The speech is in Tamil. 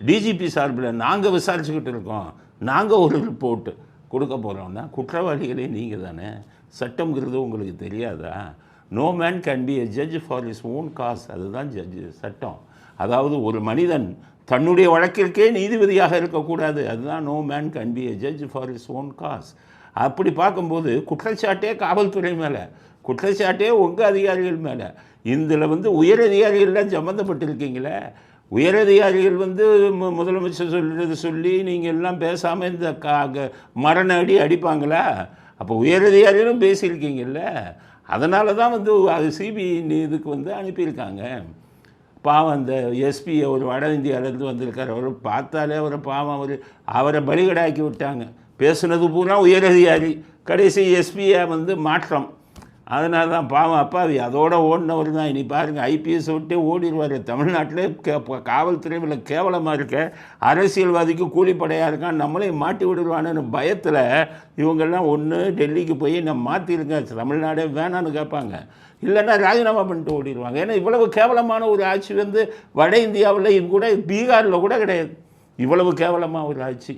டிஜிபி சார்பில் நாங்கள் விசாரிச்சுக்கிட்டு இருக்கோம், நாங்கள் ஒரு ரிப்போர்ட்டு கொடுக்க போகிறோம்னா குற்றவாளிகளே நீங்கள் தானே. சட்டம்ங்கிறது உங்களுக்கு தெரியாதா? No man can be a judge for his own cause. அதுதான் சட்டம். அதாவது ஒரு மனிதன் தன்னுடைய வழக்கிற்கே நீதிபதியாக இருக்கக்கூடாது. அதுதான் no man can be a judge for his own cause. அப்படி பார்க்கும்போது குற்றச்சாட்டே காவல்துறை மேலே, குற்றச்சாட்டே உங்கள் அதிகாரிகள் மேலே. இதில் உயர் அதிகாரிகள்லாம் சம்மந்தப்பட்டிருக்கீங்களே. உயரதிகாரிகள் முதலமைச்சர் சொல்கிறது சொல்லி நீங்கள் எல்லாம் பேசாமல் இந்த மரண அடிப்பாங்களா? அப்போ உயரதிகாரிகளும் பேசியிருக்கீங்கல்ல. அதனால தான் அது சிபிஐ இதுக்கு அனுப்பியிருக்காங்க. பாவம் அந்த எஸ்பி ஒரு வட இந்தியாவிலேருந்து வந்திருக்கார். அவர் பார்த்தாலே அவரை பாவம் அவரை பலிகடாக்கி விட்டாங்க. பேசுனது பூரா உயரதிகாரி, கடைசி எஸ்பியை மாற்றம். அதனால தான் பாவம் அப்பாவி அதோட ஓடினவர் தான். இனி பாருங்கள், ஐபிஎஸ் விட்டே ஓடிடுவார். தமிழ்நாட்டிலே காவல்துறையில் கேவலமாக இருக்க, அரசியல்வாதிக்கு கூலிப்படையாக இருக்கான், நம்மளையும் மாட்டி விடுவான்னு பயத்தில் இவங்கெல்லாம் ஒன்று டெல்லிக்கு போய் நம்ம மாற்றிருங்க, தமிழ்நாடே வேணான்னு கேட்பாங்க. இல்லைன்னா ராஜினாமா பண்ணிட்டு ஓடிடுவாங்க. ஏன்னா இவ்வளவு கேவலமான ஒரு ஆட்சி வட இந்தியாவில் கூட பீகாரில் கூட கிடையாது. இவ்வளவு கேவலமாக ஒரு ஆட்சி.